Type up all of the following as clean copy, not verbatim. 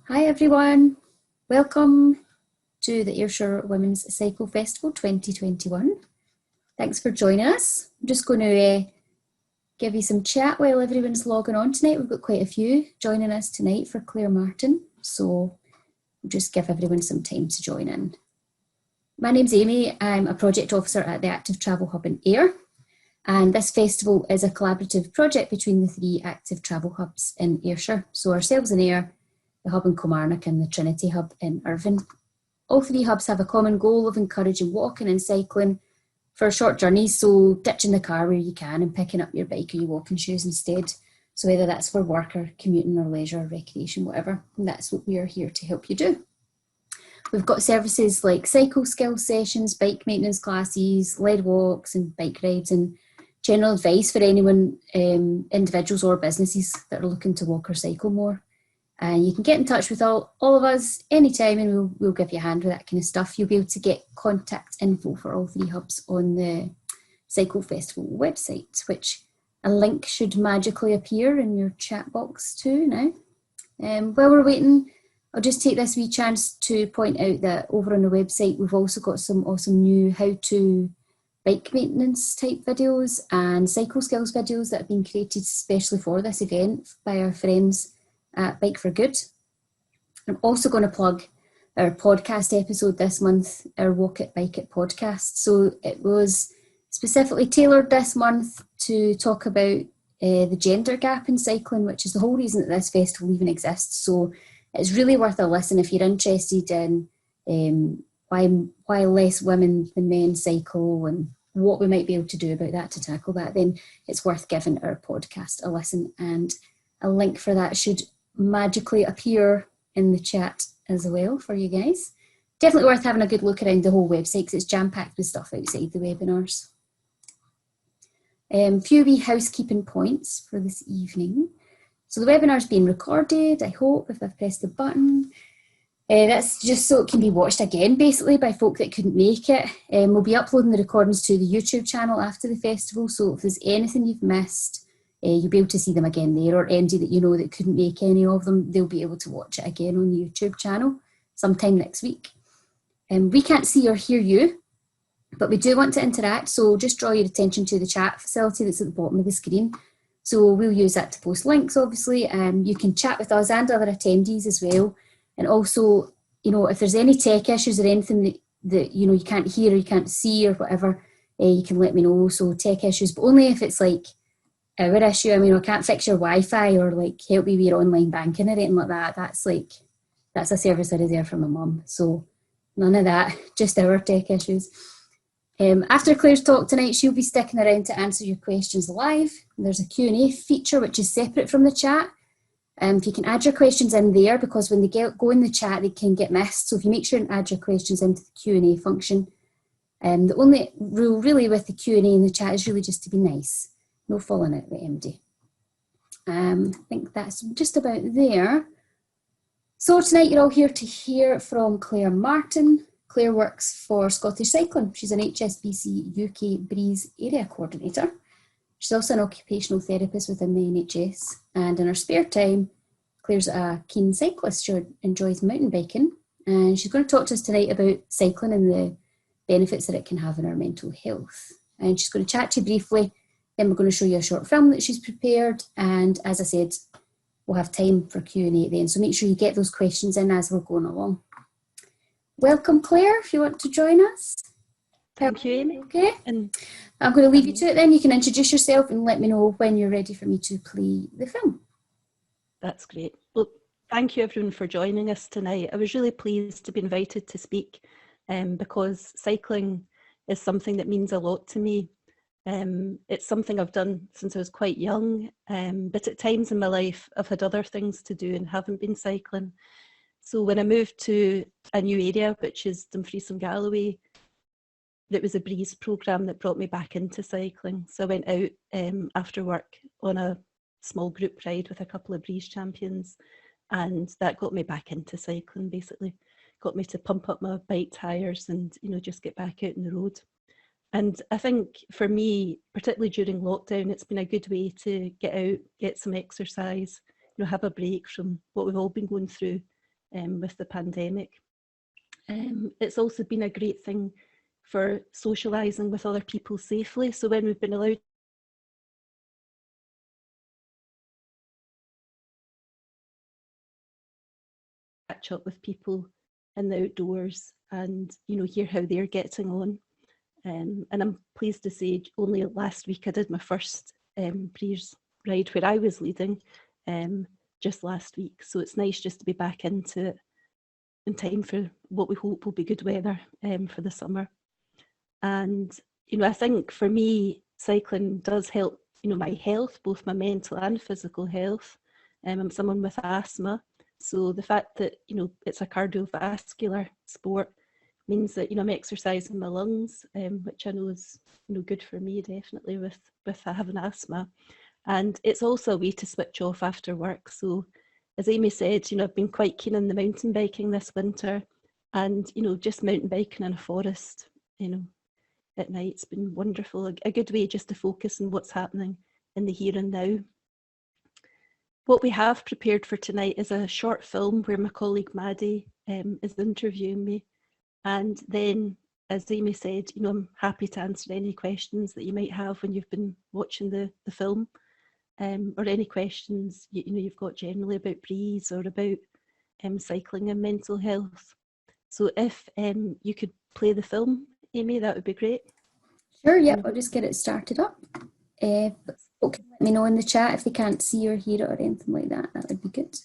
Hi everyone, welcome to the Ayrshire Women's Cycle Festival 2021. Thanks for joining us. I'm just going to give you some chat while everyone's logging on tonight. We've got quite a few joining us tonight for Claire Martin, so we'll just give everyone some time to join in. My name's Amy, I'm a project officer at the Active Travel Hub in Ayr, and this festival is a collaborative project between the three active travel hubs in Ayrshire, so ourselves in Ayr, the Hub in Kilmarnock and the Trinity Hub in Irvine. All three hubs have a common goal of encouraging walking and cycling for short journeys, so ditching the car where you can and picking up your bike or your walking shoes instead. So whether that's for work or commuting or leisure or recreation, whatever, and that's what we are here to help you do. We've got services like cycle skill sessions, bike maintenance classes, lead walks and bike rides, and general advice for anyone, individuals or businesses that are looking to walk or cycle more. And you can get in touch with all of us anytime and we'll give you a hand with that kind of stuff. You'll be able to get contact info for all three hubs on the Cycle Festival website, which a link should magically appear in your chat box too now. While we're waiting, I'll just take this wee chance to point out that over on the website we've also got some awesome new how-to bike maintenance type videos and cycle skills videos that have been created especially for this event by our friends at Bike for Good. I'm also going to plug our podcast episode this month, our Walk It, Bike It podcast. So it was specifically tailored this month to talk about the gender gap in cycling, which is the whole reason that this festival even exists. So it's really worth a listen if you're interested in why less women than men cycle and what we might be able to do about that to tackle that. Then it's worth giving our podcast a listen, and a link for that should magically appear in the chat as well for you guys. Definitely worth having a good look around the whole website because it's jam-packed with stuff outside the webinars. Few wee housekeeping points for this evening. So the webinar's being recorded, I hope, if I've pressed the button. That's just so it can be watched again, basically, by folk that couldn't make it. We'll be uploading the recordings to the YouTube channel after the festival, so if there's anything you've missed, you'll be able to see them again there, or anybody that you know that couldn't make any of them, they'll be able to watch it again on the YouTube channel sometime next week. We can't see or hear you, but we do want to interact, so just draw your attention to the chat facility that's at the bottom of the screen. So we'll use that to post links, obviously. You can chat with us and other attendees as well. And also, you know, if there's any tech issues or anything that you know you can't hear or you can't see or whatever, you can let me know. So tech issues, but only if it's like our issue. I mean, I can't fix your Wi-Fi or like help you with your online banking or anything like that. That's a service I reserve for my mum. So none of that, just our tech issues. After Claire's talk tonight, she'll be sticking around to answer your questions live. There's a Q&A feature which is separate from the chat. If you can add your questions in there, because when they go in the chat, they can get missed. So if you make sure and add your questions into the Q&A function. The only rule really with the Q&A in the chat is really just to be nice. No falling out with MD. I think that's just about there. So tonight you're all here to hear from Claire Martin. Claire works for Scottish Cycling. She's an HSBC UK Breeze Area Coordinator. She's also an occupational therapist within the NHS. And in her spare time, Claire's a keen cyclist. She enjoys mountain biking. And she's going to talk to us tonight about cycling and the benefits that it can have in our mental health. And she's going to chat to you briefly. Then we're going to show you a short film that she's prepared. And as I said, we'll have time for Q&A at the end. So make sure you get those questions in as we're going along. Welcome, Claire, if you want to join us. Thank you, Amy. Okay. And I'm going to leave you to it then. You can introduce yourself and let me know when you're ready for me to play the film. That's great. Well, thank you everyone for joining us tonight. I was really pleased to be invited to speak because cycling is something that means a lot to me. It's something I've done since I was quite young, but at times in my life I've had other things to do and haven't been cycling. So when I moved to a new area, which is Dumfries Galloway, it was a Breeze programme that brought me back into cycling. So I went out after work on a small group ride with a couple of Breeze champions, and that got me back into cycling, basically. Got me to pump up my bike tyres and, you know, just get back out on the road. And I think for me, particularly during lockdown, it's been a good way to get out, get some exercise, you know, have a break from what we've all been going through with the pandemic. It's also been a great thing for socialising with other people safely. So when we've been allowed to catch up with people in the outdoors and, you know, hear how they're getting on. And I'm pleased to say only last week I did my first Breeze ride where I was leading just last week. So it's nice just to be back into it in time for what we hope will be good weather for the summer. And, you know, I think for me, cycling does help, you know, my health, both my mental and physical health. I'm someone with asthma. So the fact that, you know, it's a cardiovascular sport means that, you know, I'm exercising my lungs, which I know is, you know, good for me definitely with having asthma. And it's also a way to switch off after work. So as Amy said, you know, I've been quite keen on the mountain biking this winter, and, you know, just mountain biking in a forest, you know, at night, it's been wonderful, a good way just to focus on what's happening in the here and now. What we have prepared for tonight is a short film where my colleague Maddie is interviewing me. And then, as Amy said, you know, I'm happy to answer any questions that you might have when you've been watching the film, or any questions you know you've got generally about Breeze or about cycling and mental health. So if you could play the film, Amy, that would be great. Sure, yeah, I'll just get it started up. Okay, let me know in the chat if they can't see or hear it or anything like that. That would be good.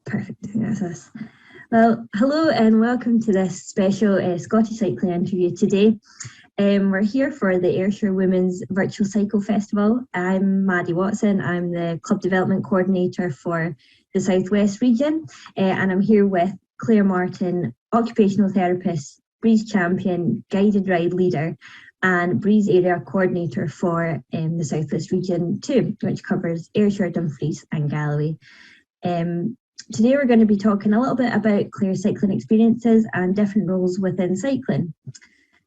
Perfect, that's us. Well, hello and welcome to this special Scottish cycling interview today. We're here for the Ayrshire Women's Virtual Cycle Festival. I'm Maddie Watson, I'm the Club Development Coordinator for the South West region, and I'm here with Claire Martin, Occupational Therapist, Breeze Champion, Guided Ride Leader, and Breeze Area Coordinator for the South West region too, which covers Ayrshire, Dumfries and Galloway. Today we're going to be talking a little bit about Claire's cycling experiences and different roles within cycling.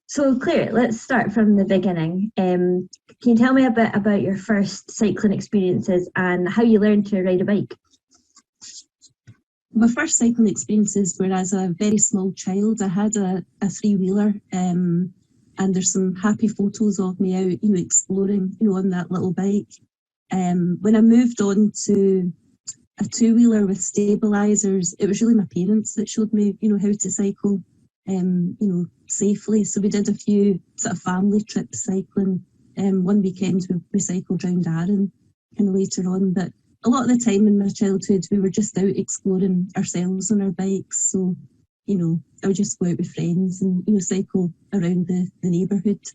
So Claire, let's start from the beginning. Can you tell me a bit about your first cycling experiences and how you learned to ride a bike? My first cycling experiences were as a very small child. I had a three-wheeler, and there's some happy photos of me out, you know, exploring, you know, on that little bike. When I moved on to a two-wheeler with stabilisers, it was really my parents that showed me, you know, how to cycle, you know, safely. So we did a few sort of family trips cycling. One weekend we cycled round Arran kind of later on, but a lot of the time in my childhood we were just out exploring ourselves on our bikes. So, you know, I would just go out with friends and, you know, cycle around the neighbourhood.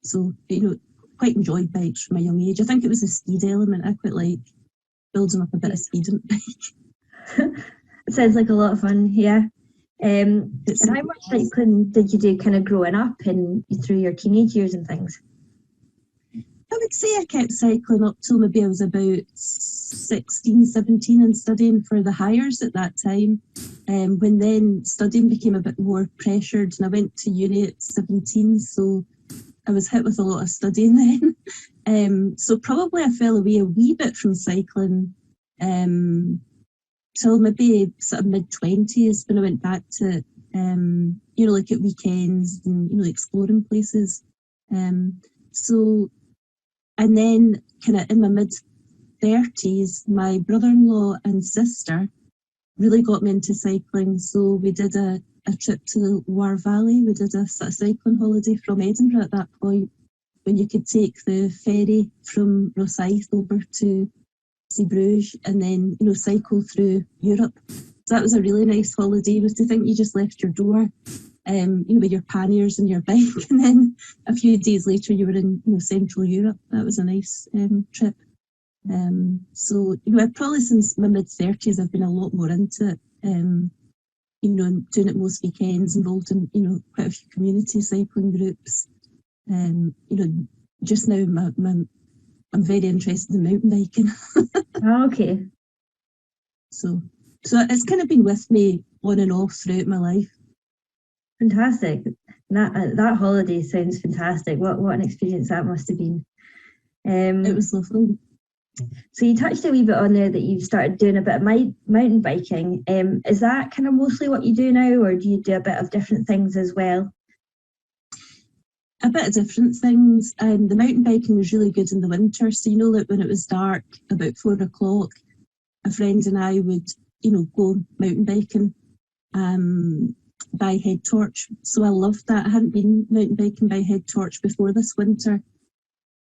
So, you know, quite enjoyed bikes from a young age. I think it was the speed element. I quite like building up a bit of speed on bike. It sounds like a lot of fun, yeah. And how much cycling did you do kind of growing up and through your teenage years and things? I would say I kept cycling up till maybe I was about 16, 17 and studying for the hires at that time. When then studying became a bit more pressured and I went to uni at 17, so I was hit with a lot of studying then. So probably I fell away a wee bit from cycling till maybe sort of mid-20s when I went back to, you know, like at weekends and, you know, exploring places. And then kind of in my mid-30s, my brother-in-law and sister really got me into cycling. So we did a trip to the Loire Valley. We did a sort of cycling holiday from Edinburgh at that point, when you could take the ferry from Rosyth over to Bruges and then, you know, cycle through Europe. So that was a really nice holiday. Was to think you just left your door, you know, with your panniers and your bike, and then a few days later you were in, you know, Central Europe. That was a nice trip. So, you know, probably since my mid-30s I've been a lot more into it. You doing it most weekends, involved in, quite a few community cycling groups. Just now I'm very interested in mountain biking. Oh, okay. So it's kind of been with me on and off throughout my life. Fantastic. That holiday sounds fantastic. What an experience that must have been. It was lovely. So you touched a wee bit on there that you've started doing a bit of mountain biking. Is that kind of mostly what you do now, or do you do a bit of different things as well? A bit of different things. The mountain biking was really good in the winter. So, like when it was dark, about 4 o'clock, a friend and I would, go mountain biking by head torch. So I loved that. I hadn't been mountain biking by head torch before this winter.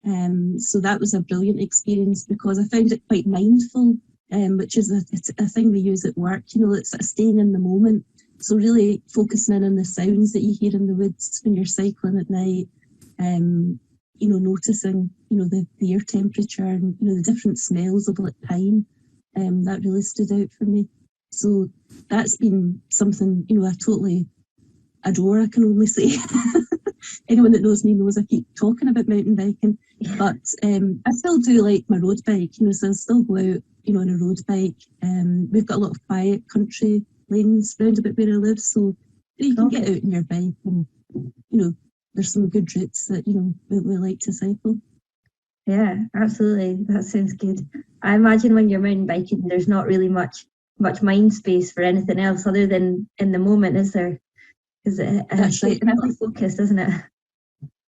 So that was a brilliant experience because I found it quite mindful, which is a thing we use at work. It's sort of staying in the moment. So really focusing in on the sounds that you hear in the woods when you're cycling at night, noticing, the air temperature and, the different smells of like pine. That really stood out for me. So that's been something, I totally adore, I can only say. Anyone that knows me knows I keep talking about mountain biking, but I still do like my road bike, so I still go out, on a road bike. We've got a lot of quiet country lanes round about where I live, so you can get out on your bike and, there's some good routes that, we like to cycle. Yeah, absolutely. That sounds good. I imagine when you're mountain biking, there's not really much mind space for anything else other than in the moment, is there? Because it's really focused, isn't it?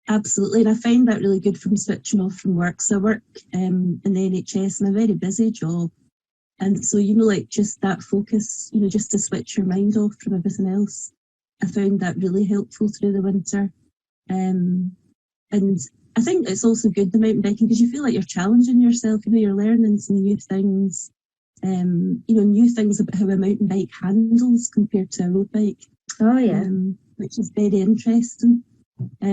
Absolutely, and I find that really good from switching off from work. So I work in the NHS in a very busy job, and so just that focus, just to switch your mind off from everything else. I found that really helpful through the winter, and I think it's also good the mountain biking because you feel like you're challenging yourself. You're learning some new things, new things about how a mountain bike handles compared to a road bike. Oh yeah, which is very interesting.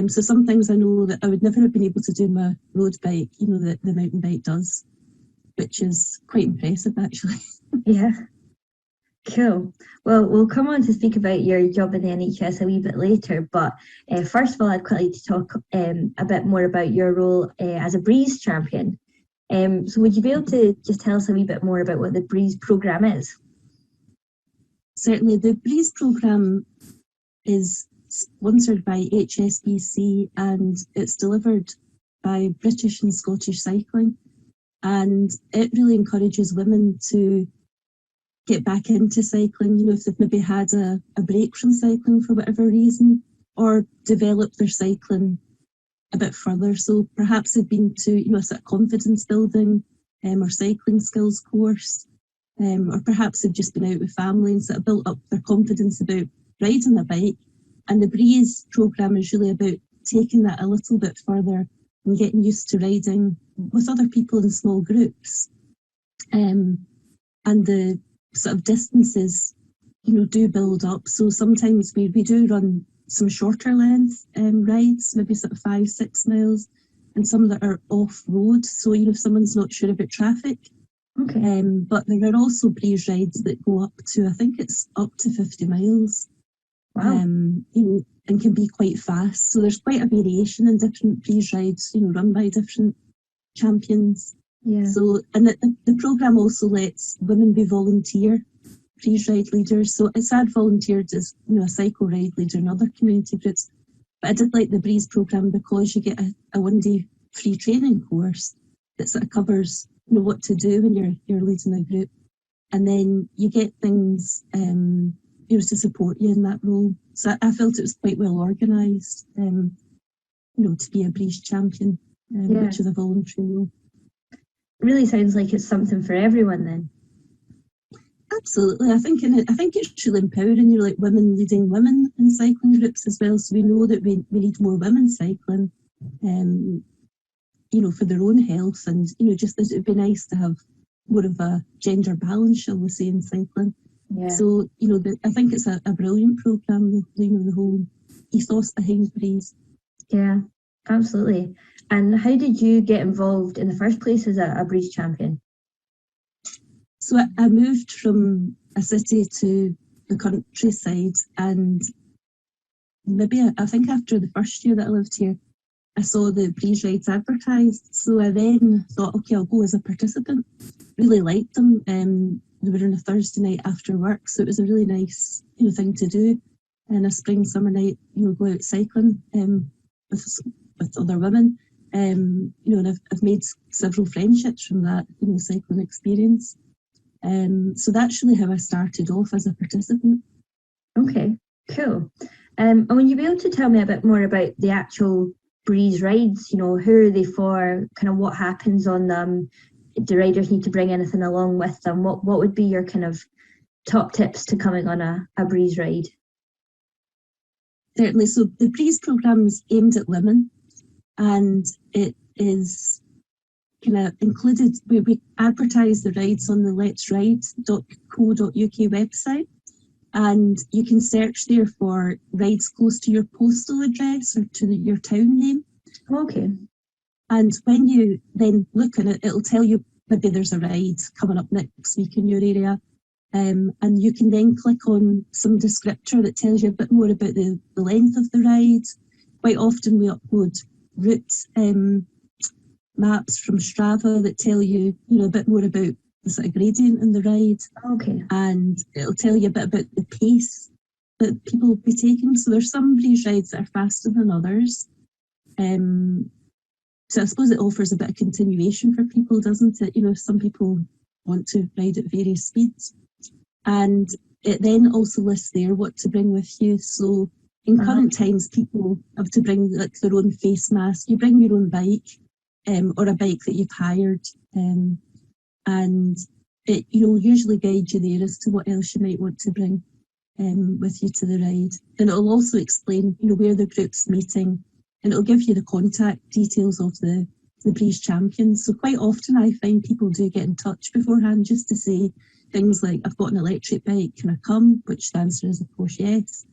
So some things I know that I would never have been able to do on my road bike, that the mountain bike does, which is quite impressive actually. Yeah, cool. Well, we'll come on to speak about your job in the NHS a wee bit later, but first of all, I'd quite like to talk a bit more about your role as a Breeze champion. So would you be able to just tell us a wee bit more about what the Breeze programme is? Certainly, the Breeze programme is sponsored by HSBC and it's delivered by British and Scottish Cycling, and it really encourages women to get back into cycling, if they've maybe had a break from cycling for whatever reason, or develop their cycling a bit further. So perhaps they've been to a sort of confidence building or cycling skills course, or perhaps they've just been out with family and sort of built up their confidence about riding a bike. And the Breeze programme is really about taking that a little bit further and getting used to riding with other people in small groups. And the sort of distances, do build up. So sometimes we do run some shorter length rides, maybe sort of 5-6 miles, and some that are off-road. So, if someone's not sure about traffic. Okay. But there are also Breeze rides that go up to, I think it's up to 50 miles. Wow. And can be quite fast. So there's quite a variation in different Breeze rides, run by different champions. Yeah. So, and the programme also lets women be volunteer Breeze ride leaders. So it's had volunteered as, a cycle ride leader in other community groups. But I did like the Breeze programme because you get a one-day free training course that sort of covers, what to do when you're leading a group. And then you get things, to support you in that role. So I felt it was quite well organised, to be a Breeze champion, which is a voluntary role. Really sounds like it's something for everyone then. Absolutely. I think it's really empowering, like women leading women in cycling groups as well. So we know that we need more women cycling, for their own health, and, just that it'd be nice to have more of a gender balance, shall we say, in cycling. Yeah. So, I think it's a brilliant programme, the whole ethos behind Breeze. Yeah, absolutely. And how did you get involved in the first place as a Breeze champion? So I moved from a city to the countryside, and maybe I think after the first year that I lived here, I saw the breeze rides advertised, so I then thought, okay, I'll go as a participant. Really liked them. They were on a Thursday night after work, so it was a really nice, thing to do. And a spring, summer night, go out cycling with other women. And I've made several friendships from that, cycling experience. So that's really how I started off as a participant. Okay, cool. And would you be able to tell me a bit more about the actual breeze rides? Who are they for? Kind of what happens on them? Do riders need to bring anything along with them? What would be your kind of top tips to coming on a breeze ride? Certainly. So the breeze programme is aimed at women, and it is kind of included. We advertise the rides on the letsride.co.uk website, and you can search there for rides close to your postal address or to your town name. Okay. And when you then look at it, it'll tell you maybe there's a ride coming up next week in your area. And you can then click on some descriptor that tells you a bit more about the length of the ride. Quite often we upload route maps from Strava that tell you, a bit more about the sort of gradient in the ride. Okay. And it'll tell you a bit about the pace that people will be taking. So there's some breeze rides that are faster than others. So I suppose it offers a bit of continuation for people, doesn't it? Some people want to ride at various speeds. And it then also lists there what to bring with you. So in current times, people have to bring their own face mask. You bring your own bike or a bike that you've hired. And it usually guide you there as to what else you might want to bring with you to the ride. And it'll also explain, where the group's meeting. And it'll give you the contact details of the breeze champions. So quite often I find people do get in touch beforehand just to say things like, I've got an electric bike, can I come? Which the answer is, of course, yes.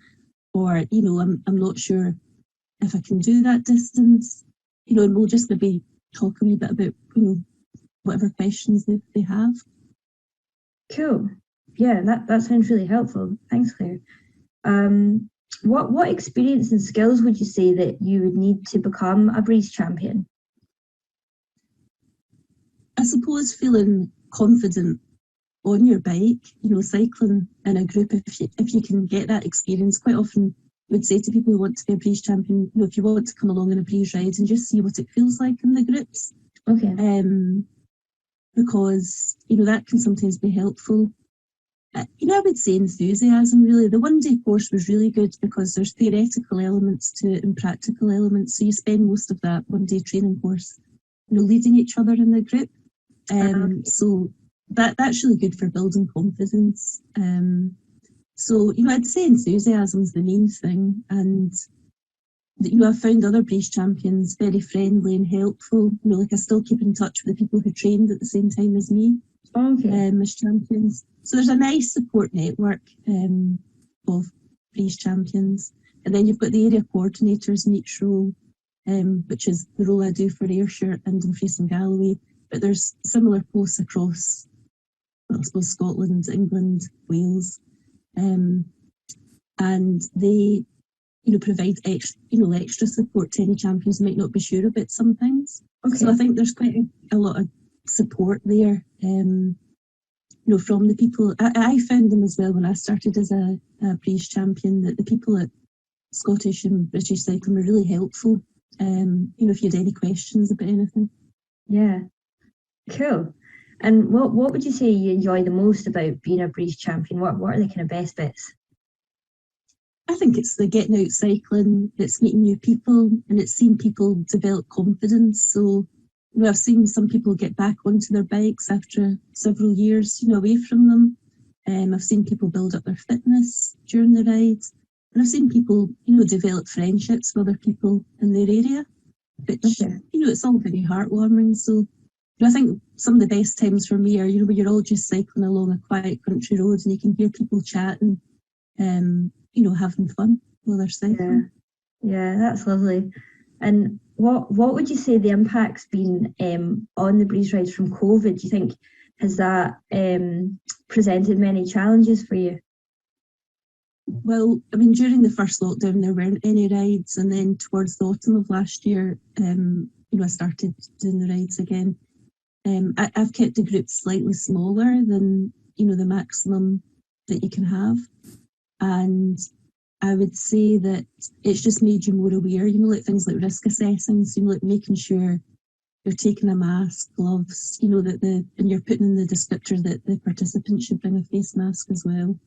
Or, I'm not sure if I can do that distance. And we'll just maybe talk a wee bit about, whatever questions they have. Cool. Yeah, that sounds really helpful. Thanks, Claire. What experience and skills would you say that you would need to become a breeze champion? I suppose feeling confident on your bike, cycling in a group, if you can get that experience. Quite often I would say to people who want to be a breeze champion, if you want to come along on a breeze ride and just see what it feels like in the groups. Okay. Because, that can sometimes be helpful. I would say enthusiasm, really. The one-day course was really good because there's theoretical elements to it and practical elements. So you spend most of that one-day training course, leading each other in the group. So that's really good for building confidence. So, I'd say enthusiasm is the main thing. And, I've found other breeze champions very friendly and helpful. I still keep in touch with the people who trained at the same time as me. Okay. As champions. So there's a nice support network of breeze champions. And then you've got the area coordinators in each role, which is the role I do for Ayrshire and Dumfries and Galloway. But there's similar posts across, I suppose, Scotland, England, Wales. And they, provide extra support to any champions who might not be sure about some things. Okay. So I think there's quite a lot of support there, from the people. I found them as well when I started as a breeze champion, that the people at Scottish and British Cycling were really helpful, if you had any questions about anything. Yeah, cool. And what would you say you enjoy the most about being a breeze champion? What are the kind of best bits? I think it's the getting out cycling, it's meeting new people, and it's seeing people develop confidence. So, I've seen some people get back onto their bikes after several years, away from them. I've seen people build up their fitness during the ride. And I've seen people, develop friendships with other people in their area, which, it's all very heartwarming. So I think some of the best times for me are, where you're all just cycling along a quiet country road and you can hear people chatting, having fun while they're cycling. Yeah, that's lovely. And what would you say the impact's been on the breeze rides from COVID? Do you think, has that presented many challenges for you? Well, I mean, during the first lockdown, there weren't any rides, and then towards the autumn of last year, I started doing the rides again. I've kept the group slightly smaller than, the maximum that you can have. And I would say that it's just made you more aware, like things like risk assessing, so, like making sure you're taking a mask, gloves, and you're putting in the descriptor that the participants should bring a face mask as well.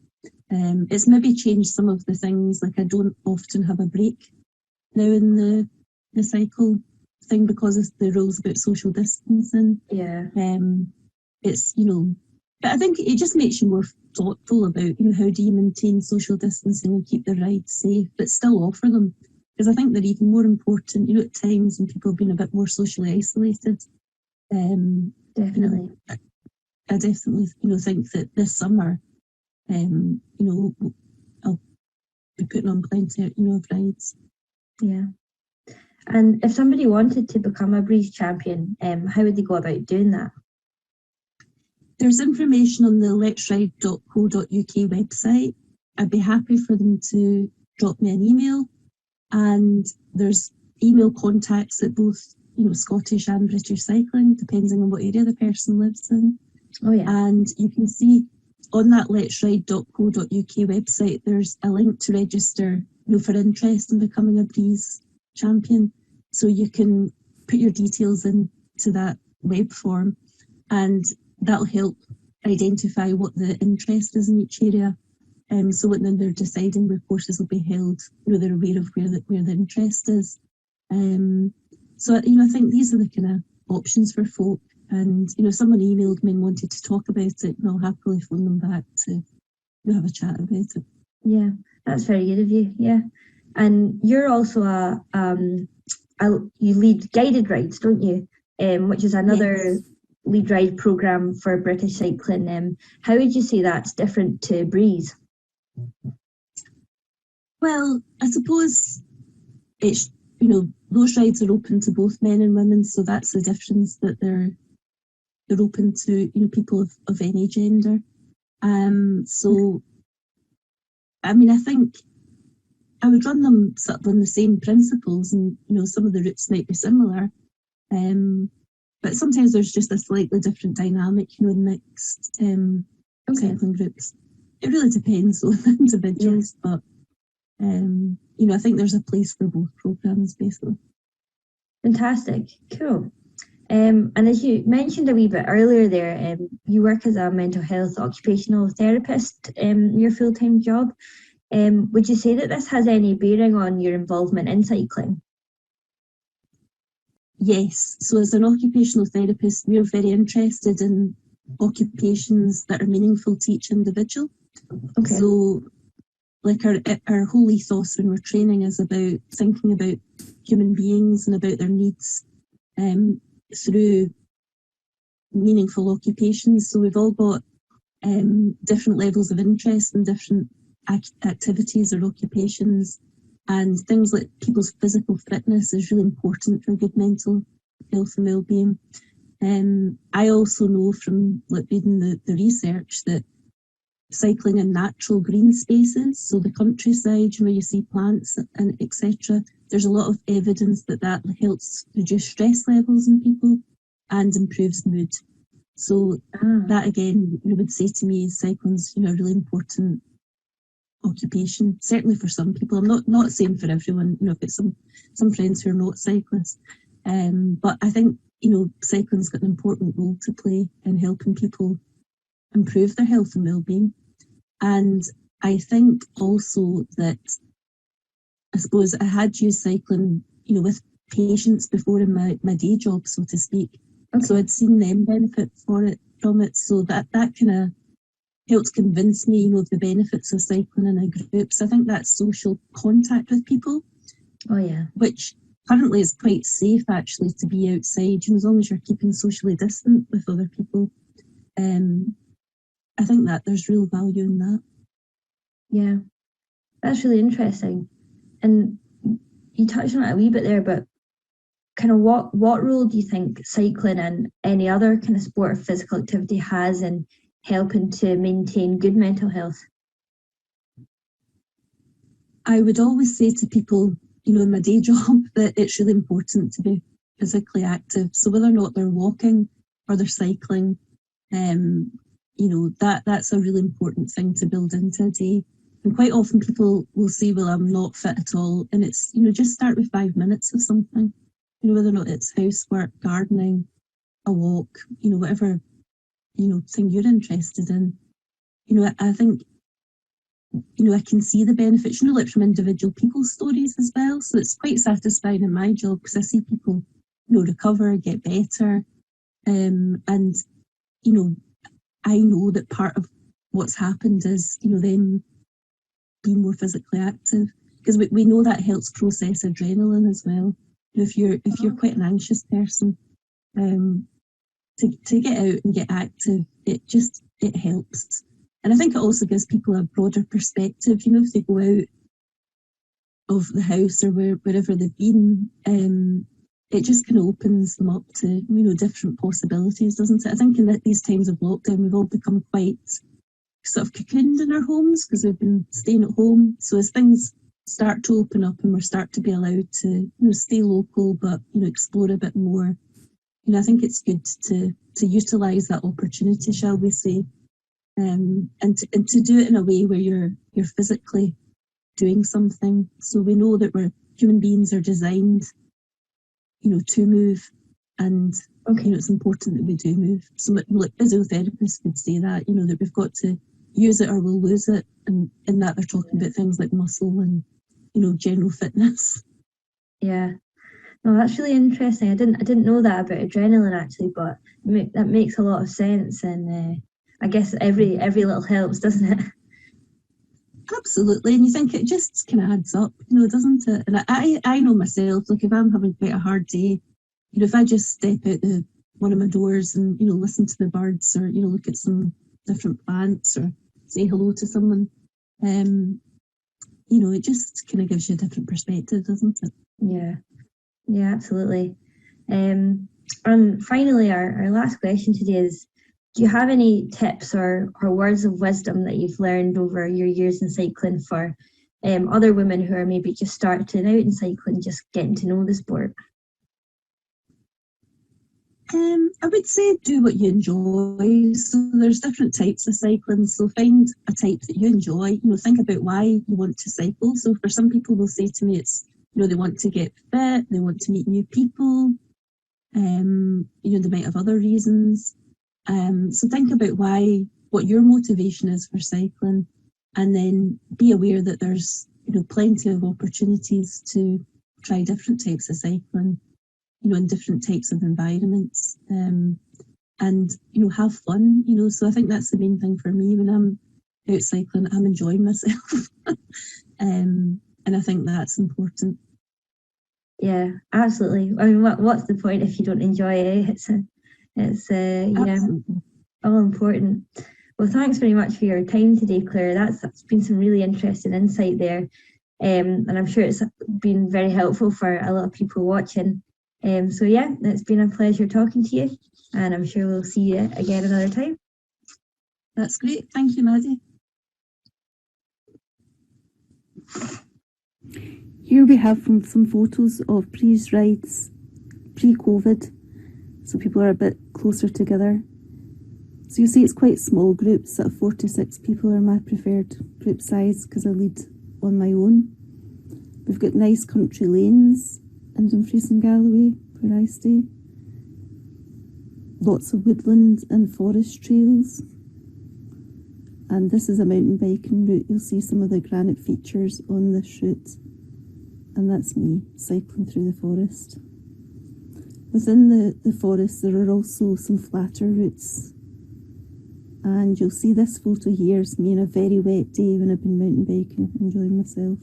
It's maybe changed some of the things, like I don't often have a break now in the cycle thing because of the rules about social distancing. Yeah. It's, but I think it just makes you more thoughtful about, how do you maintain social distancing and keep the rides safe, but still offer them. Because I think they're even more important, at times when people have been a bit more socially isolated. Definitely. I definitely, think that this summer, I'll be putting on plenty, of rides. Yeah. And if somebody wanted to become a Breeze champion, how would they go about doing that? There's information on the letsride.co.uk website. I'd be happy for them to drop me an email, and there's email contacts at both, Scottish and British Cycling, depending on what area the person lives in. Oh yeah. And you can see on that letsride.co.uk website, there's a link to register, for interest in becoming a Breeze champion. So you can put your details into that web form, and that'll help identify what the interest is in each area. So when they're deciding where courses will be held, they're aware of where the interest is. So I think these are the kind of options for folk. And someone emailed me and wanted to talk about it, and I'll happily phone them back to have a chat about it. Yeah, that's very good of you. Yeah, and you're also you lead guided rides, don't you? Which is another Yes. lead ride programme for British cycling. How would you say that's different to Breeze? Well, I suppose it's, those rides are open to both men and women, so that's the difference, that they're open to, people of any gender. So, I mean, I think I would run them sort of on the same principles, and, some of the routes might be similar. But sometimes there's just a slightly different dynamic, in mixed cycling groups. It really depends on the individuals, but I think there's a place for both programmes, basically. Fantastic, cool. And as you mentioned a wee bit earlier there, you work as a mental health occupational therapist in your full-time job. Would you say that this has any bearing on your involvement in cycling? Yes, so as an occupational therapist, we're very interested in occupations that are meaningful to each individual. Okay. So, like our whole ethos when we're training is about thinking about human beings and about their needs through meaningful occupations. So we've all got different levels of interest in different activities or occupations, and things like people's physical fitness is really important for good mental health and well-being. I also know from reading the research that cycling in natural green spaces, so the countryside, where you see plants and etc., there's a lot of evidence that helps reduce stress levels in people and improves mood. So that again, you would say to me, cycling's a really important occupation, certainly for some people. I'm not saying for everyone, I've got some friends who are not cyclists, but I think cycling's got an important role to play in helping people improve their health and well-being. And I think also that, I suppose, I had used cycling, with patients before in my day job, so to speak. Okay. So I'd seen them benefit from it. So that kind of helped convince me, of the benefits of cycling in a group. So I think that social contact with people. Oh yeah. Which currently is quite safe actually to be outside, as long as you're keeping socially distant with other people. I think that there's real value in that. Yeah, that's really interesting. And you touched on it a wee bit there, but kind of what role do you think cycling and any other kind of sport or physical activity has in helping to maintain good mental health? I would always say to people, you know, in my day job, that it's really important to be physically active. So whether or not they're walking or they're cycling, you know, that's a really important thing to build into a day. And quite often people will say, well, I'm not fit at all. And it's, you know, just start with 5 minutes of something, you know, whether or not it's housework, gardening, a walk, you know, whatever, you know, thing you're interested in. You know, I think, you know, I can see the benefits, you know, like from individual people's stories as well. So it's quite satisfying in my job because I see people, you know, recover, get better. And, you know, I know that part of what's happened is, you know, them being more physically active, because we know that helps process adrenaline as well. You know, if you're quite an anxious person, to get out and get active, it helps. And I think it also gives people a broader perspective. You know, if they go out of the house or wherever they've been, it just kind of opens them up to, you know, different possibilities, doesn't it? I think in these times of lockdown, we've all become quite sort of cocooned in our homes because we've been staying at home. So as things start to open up and we start to be allowed to, you know, stay local but, you know, explore a bit more, you know, I think it's good to utilise that opportunity, shall we say, and to do it in a way where you're physically doing something. So we know that human beings are designed, you know, to move, and you know, it's important that we do move. So like physiotherapists would say that, you know, that we've got to use it or we'll lose it, and in that they're talking about things like muscle and, you know, general fitness. Yeah. No, that's really interesting. I didn't know that about adrenaline actually, but that makes a lot of sense, and I guess every little helps, doesn't it? Absolutely, and you think it just kind of adds up, you know, doesn't it? And I know myself, like if I'm having quite a hard day, you know, if I just step out one of my doors and, you know, listen to the birds, or, you know, look at some different plants or say hello to someone, you know, it just kind of gives you a different perspective, doesn't it? Yeah, absolutely. And finally, our last question today is, do you have any tips or words of wisdom that you've learned over your years in cycling for other women who are maybe just starting out in cycling, just getting to know the sport? I would say do what you enjoy. So there's different types of cycling. So find a type that you enjoy. You know, think about why you want to cycle. So for some people, they'll say to me, it's, you know, they want to get fit, they want to meet new people. You know, they might have other reasons. So think about what your motivation is for cycling, and then be aware that there's, you know, plenty of opportunities to try different types of cycling, you know, in different types of environments, and, you know, have fun, you know. So I think that's the main thing for me when I'm out cycling. I'm enjoying myself, and I think that's important. Yeah, absolutely. I mean, what's the point if you don't enjoy it? It's yeah, all important. Well, thanks very much for your time today, Claire. That's been some really interesting insight there, and I'm sure it's been very helpful for a lot of people watching. So yeah, it's been a pleasure talking to you, and I'm sure we'll see you again another time. That's great. Thank you, Maddie. Here we have some photos of Breeze rides pre-COVID, so people are a bit closer together. So you'll see it's quite small groups, sort of 4 to 6 people are my preferred group size because I lead on my own. We've got nice country lanes in Dumfries and Galloway where I stay. Lots of woodland and forest trails. And this is a mountain biking route. You'll see some of the granite features on this route. And that's me cycling through the forest. Within the forest there are also some flatter routes. And you'll see this photo here is me on a very wet day when I've been mountain biking, enjoying myself.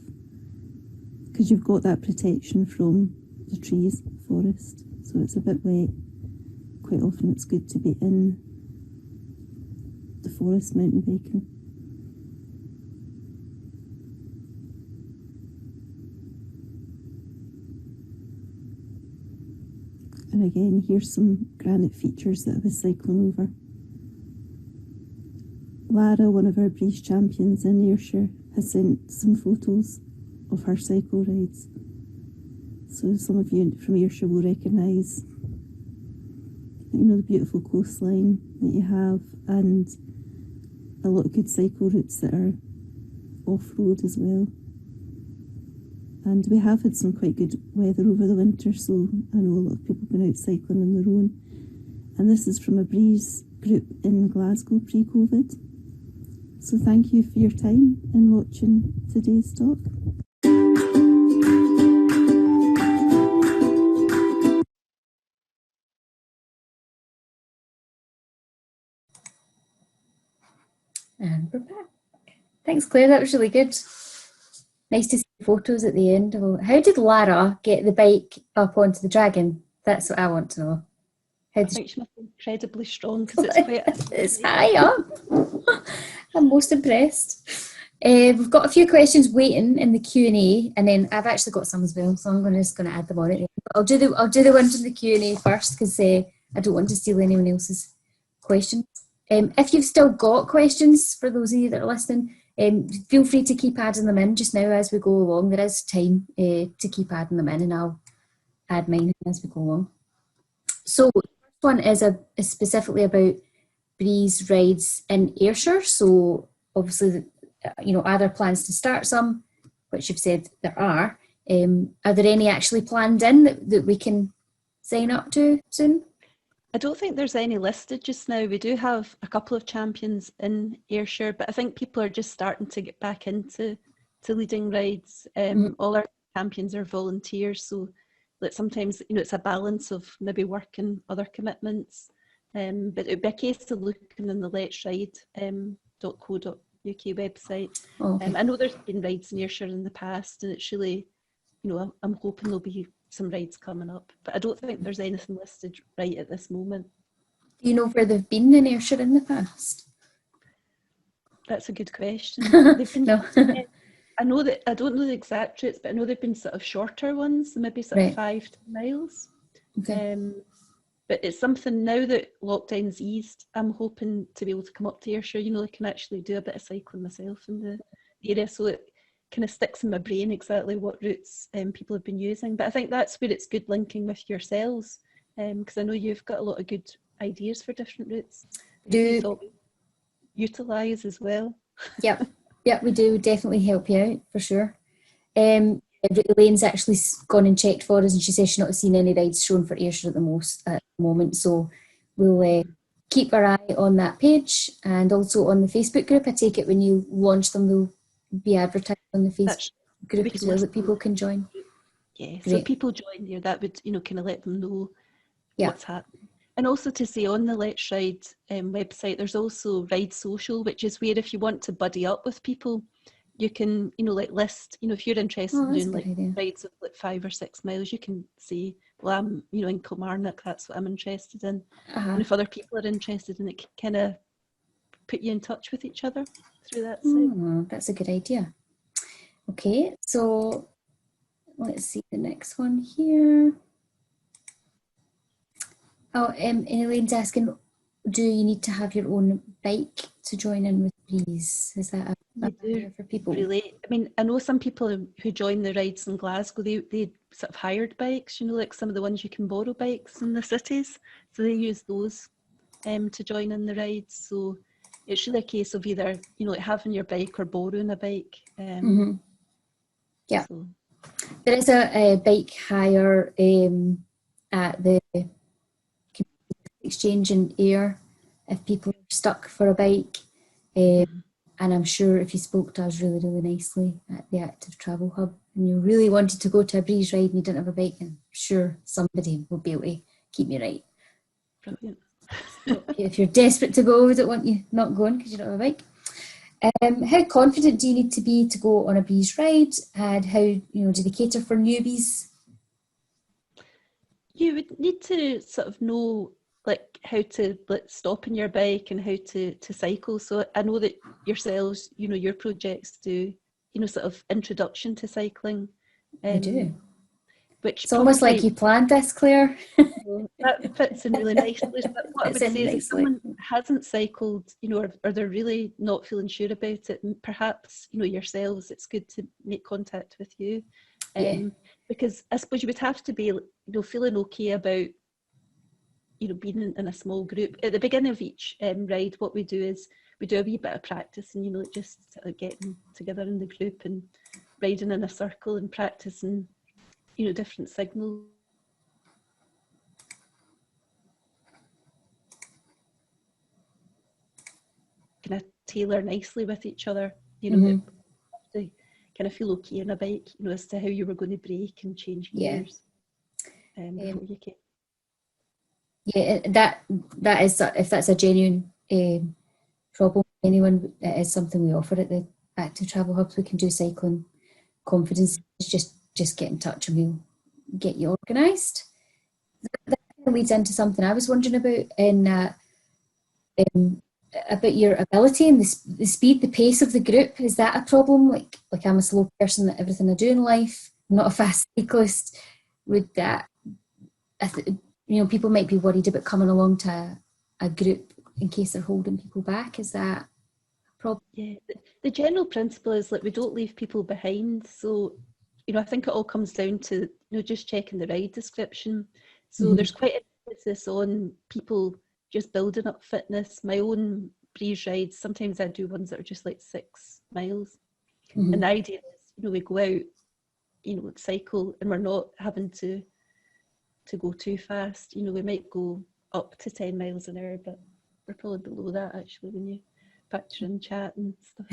Because you've got that protection from the trees, forest. So it's a bit wet. Quite often it's good to be in the forest mountain biking. And again, here's some granite features that I was cycling over. Lara, one of our Breeze champions in Ayrshire, has sent some photos of her cycle rides. So some of you from Ayrshire will recognise, the beautiful coastline that you have, and a lot of good cycle routes that are off-road as well. And we have had some quite good weather over the winter, so I know a lot of people have been out cycling on their own. And this is from a Breeze group in Glasgow pre-COVID. So thank you for your time in watching today's talk. And we're back. Thanks, Claire, that was really good. Nice to see photos at the end. How did Lara get the bike up onto the dragon? That's what I want to know. I think she must be incredibly strong because it's quite it's high up. I'm most impressed. We've got a few questions waiting in the Q&A, and then I've actually got some as well, so I'm just going to add them on it. I'll do the ones in the Q&A first because I don't want to steal anyone else's questions. If you've still got questions, for those of you that are listening, feel free to keep adding them in just now as we go along. There is time to keep adding them in, and I'll add mine as we go along. So the first one is specifically about Breeze rides in Ayrshire. So obviously, are there plans to start some, which you've said there are. Are there any actually planned in that we can sign up to soon? I don't think there's any listed just now. We do have a couple of champions in Ayrshire, but I think people are just starting to get back into leading rides. All our champions are volunteers, so that sometimes it's a balance of maybe work and other commitments. But it would be a case of looking on the Let's Ride.co.uk website. Okay. I know there's been rides in Ayrshire in the past, and it's really, I'm hoping there'll be some rides coming up, but I don't think there's anything listed right at this moment. Do you know where they've been in Ayrshire in the past? That's a good question. No. I know that I don't know the exact routes, but I know they've been sort of shorter ones, maybe sort of 5 miles. Okay. But it's something now that lockdown's eased, I'm hoping to be able to come up to Ayrshire. I can actually do a bit of cycling myself in the area, so it kind of sticks in my brain exactly what routes people have been using. But I think that's where it's good linking with yourselves, because I know you've got a lot of good ideas for different routes. You thought we'd utilise as well. Yep, we do definitely help you out for sure. Elaine's actually gone and checked for us, and she says she's not seen any rides shown for Ayrshire at the moment. So we'll keep our eye on that page, and also on the Facebook group. I take it when you launch them, they'll be advertised on the Facebook group as well, that people can join. Yeah, so people join there, that would kind of let them know what's happening. And also to say, on the Let's Ride website, there's also Ride Social, which is where if you want to buddy up with people, you can list, if you're interested in doing rides of 5 or 6 miles, you can say, well, I'm in Kilmarnock, that's what I'm interested in. And if other people are interested in it, can kind of put you in touch with each other through that site. That's a good idea. Okay, so let's see the next one here. Elaine's asking, do you need to have your own bike to join in with Breeze? Is that a barrier for people? Really, I know some people who join the rides in Glasgow, they sort of hired bikes, like some of the ones you can borrow bikes in the cities, so they use those to join in the rides. So it's really a case of either, having your bike or borrowing a bike. Yeah. So. There is a bike hire at the exchange in Ayr if people are stuck for a bike. And I'm sure if you spoke to us really, really nicely at the Active Travel Hub and you really wanted to go to a Breeze ride and you didn't have a bike, I'm sure somebody will be able to keep you right. Brilliant. If you're desperate to go, we don't want you not going because you don't have a bike. How confident do you need to be to go on a Breeze ride, and how do they cater for newbies? You would need to sort of know how to stop on your bike and how to cycle. So I know that yourselves, your projects do, sort of introduction I do. Which it's almost like you planned this, Claire. that fits in really nicely. But what I would say is if someone hasn't cycled, you know, or they're really not feeling sure about it, perhaps, you know, yourselves, it's good to make contact with you. Because I suppose you would have to be, you know, feeling okay about, you know, being in a small group. At the beginning of each ride, what we do is we do a wee bit of practice, and, you know, just sort of getting together in the group and riding in a circle and practicing, you know, different signals. Kind of tailor nicely with each other, you know, have to kind of feel okay on a bike, you know, as to how you were going to brake and change gears before you came. Yeah, that is, if that's a genuine problem for anyone, it is something we offer at the Active Travel Hubs. We can do cycling confidence. Just get in touch and we'll get you organised. That kind of leads into something I was wondering about about your ability and the speed, the pace of the group. Is that a problem? Like I'm a slow person at everything I do in life. I'm not a fast cyclist. Would that, you know, people might be worried about coming along to a group in case they're holding people back. Is that a problem? Yeah, the general principle is that we don't leave people behind. So, you know, I think it all comes down to, you know, just checking the ride description. So there's quite an emphasis on people just building up fitness. My own breeze rides, sometimes I do ones that are just like 6 miles. And the idea is, you know, we go out, you know, cycle, and we're not having to go too fast. You know, we might go up to 10 miles an hour, but we're probably below that actually when you factor in chat and stuff.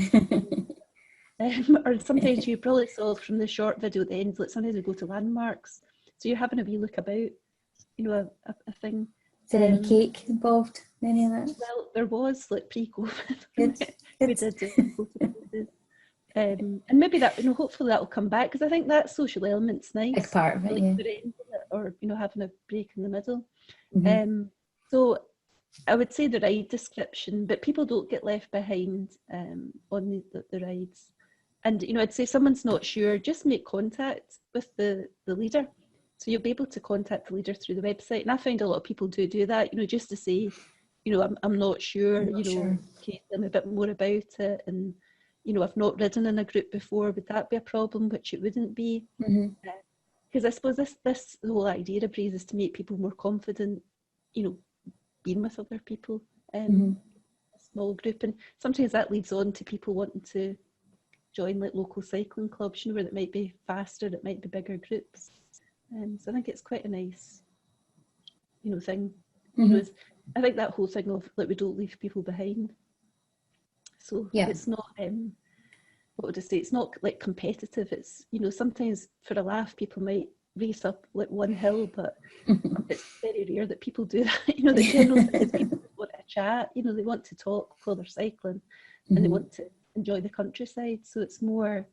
Or sometimes you probably saw from the short video at the end, like sometimes we go to landmarks. So you're having a wee look about, you know, a thing. Is there any cake involved in any of that? Well, there was, like, pre-COVID. We did go to places. And maybe that, you know, hopefully that will come back, because I think that social element's nice. Big part of it, like, or, you know, having a break in the middle. So I would say the ride description, but people don't get left behind on the rides. And, you know, I'd say if someone's not sure, just make contact with the leader. So you'll be able to contact the leader through the website. And I find a lot of people do that, you know, just to say, you know, I'm not sure, can you tell me a bit more about it? And, you know, I've not ridden in a group before, would that be a problem? Which it wouldn't be. Because I suppose this whole idea of breeze is to make people more confident, you know, being with other people in a small group. And sometimes that leads on to people wanting to join like local cycling clubs, you know, where it might be faster, it might be bigger groups. So I think it's quite a nice, you know, thing. You know, I think that whole thing of like we don't leave people behind. So it's not, what would I say? It's not like competitive. It's, you know, sometimes for a laugh people might race up like one hill, but it's very rare that people do that. You know, the general thing is people want to chat. You know, they want to talk while they're cycling, and they want to enjoy the countryside. So it's more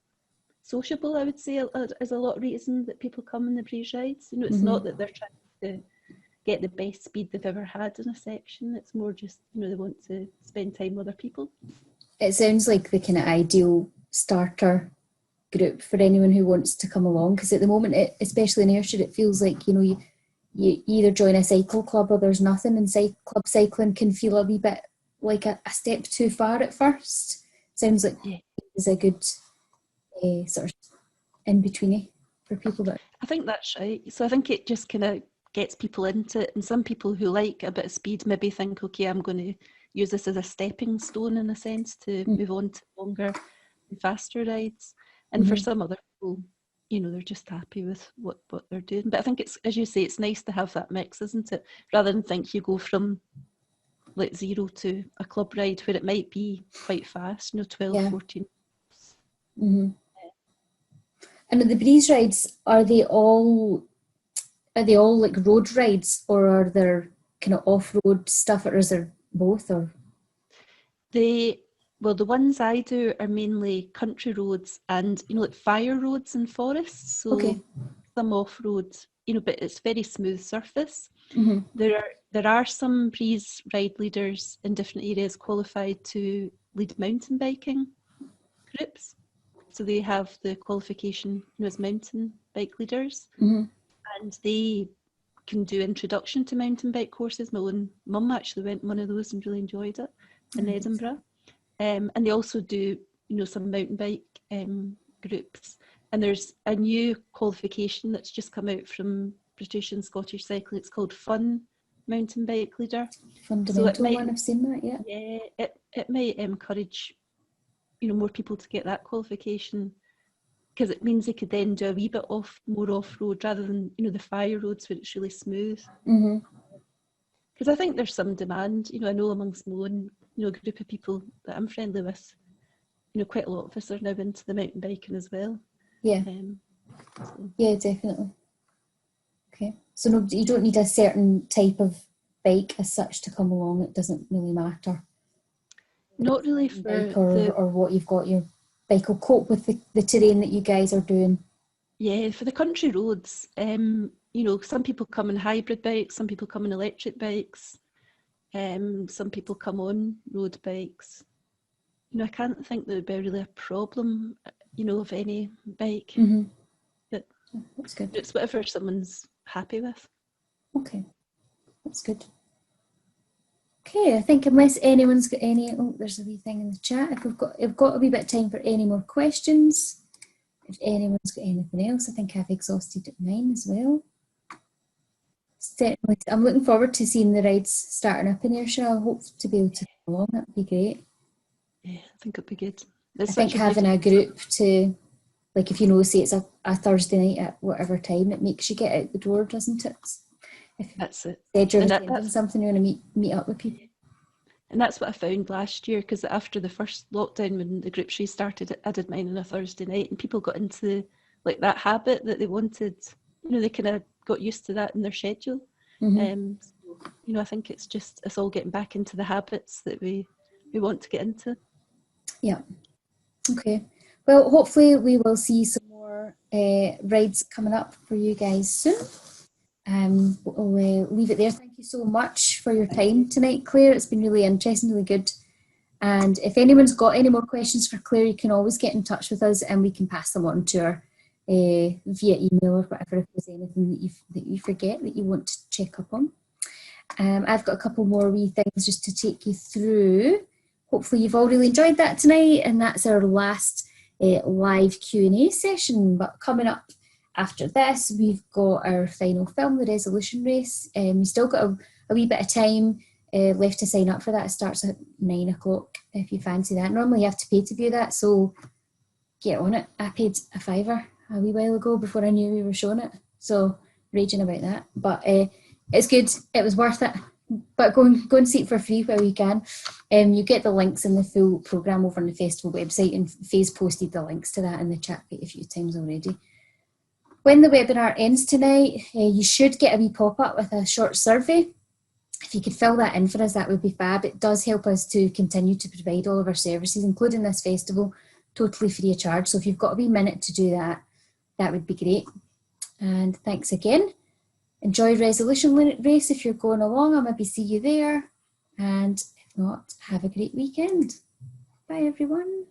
sociable, I would say, is a lot of reason that people come in the breeze rides. You know, it's not that they're trying to get the best speed they've ever had in a section. It's more just, you know, they want to spend time with other people. It sounds like the kind of ideal starter group for anyone who wants to come along, because at the moment, especially in Ayrshire, it feels like, you know, you either join a cycle club or there's nothing, and club cycling can feel a wee bit like a step too far at first. Sounds like it's a good sort of in-betweeny for people. That I think that's right. So I think it just kind of gets people into it, and some people who like a bit of speed maybe think, okay, I'm going to use this as a stepping stone in a sense to move on to longer and faster rides. And for some other people, you know, they're just happy with what they're doing. But I think it's, as you say, it's nice to have that mix, isn't it? Rather than think you go from like 0 to a club ride where it might be quite fast, you know, 12, 14. And the breeze rides, are they all like road rides, or are there kind of off-road stuff, or is there both? Or the ones I do are mainly country roads and, you know, like fire roads and forests. So some off-road, you know, but it's very smooth surface. There are some breeze ride leaders in different areas qualified to lead mountain biking groups. So they have the qualification, you know, as mountain bike leaders, and they can do introduction to mountain bike courses. My own mum actually went one of those and really enjoyed it in Edinburgh. And they also do, some mountain bike groups. And there's a new qualification that's just come out from British and Scottish Cycling. It's called Fun Mountain Bike Leader. Fundamental one, I've seen that, yeah. Yeah, it might encourage, more people to get that qualification, because it means they could then do a wee bit more off-road rather than, the fire roads where it's really smooth. Because I think there's some demand, I know amongst my own, group of people that I'm friendly with, quite a lot of us are now into the mountain biking as well. Yeah. Yeah, definitely. Okay. So no, you don't need a certain type of bike as such to come along. It doesn't really matter. Not really for or what you've got. Your bike will cope with the terrain that you guys are doing. Yeah, for the country roads, some people come on hybrid bikes, some people come on electric bikes, some people come on road bikes. I can't think there would be really a problem, of any bike. But that's good. It's whatever someone's happy with. Okay, that's good. Okay, I think unless anyone's got any, there's a wee thing in the chat. If we've got a wee bit of time for any more questions. If anyone's got anything else, I think I've exhausted mine as well. Certainly, I'm looking forward to seeing the rides starting up in Ayrshire. I hope to be able to come along. That'd be great. Yeah, I think it'd be good. I think having a group to, like, if say it's a Thursday night at whatever time, it makes you get out the door, doesn't it? That's it. If you're attending something, you want to meet up with people. And that's what I found last year, because after the first lockdown, when the groups restarted, I did mine on a Thursday night, and people got into that habit that they wanted. They kind of got used to that in their schedule. I think it's all getting back into the habits that we want to get into. Yeah. Okay. Well, hopefully we will see some more rides coming up for you guys soon. We'll leave it there. Thank you so much for your time tonight, Claire. It's been really interesting, really good. And if anyone's got any more questions for Claire, you can always get in touch with us and we can pass them on to her via email or whatever, if there's anything that you forget that you want to check up on. I've got a couple more wee things just to take you through. Hopefully you've all really enjoyed that tonight, and that's our last live Q&A session. But coming up after this, we've got our final film, the resolution race. We still got a wee bit of time left to sign up for that. It starts at 9 o'clock if you fancy that. Normally you have to pay to view that, so get on it. I paid a £5 a wee while ago before I knew we were showing it, so raging about that. But it's good, it was worth it. But go and see it for free while you can. You get the links in the full programme over on the festival website, and Faye's posted the links to that in the chat a few times already. When the webinar ends tonight, you should get a wee pop-up with a short survey. If you could fill that in for us, that would be fab. It does help us to continue to provide all of our services, including this festival, totally free of charge. So if you've got a wee minute to do that, that would be great. And thanks again. Enjoy Resolution Race if you're going along. I'll maybe see you there. And if not, have a great weekend. Bye, everyone.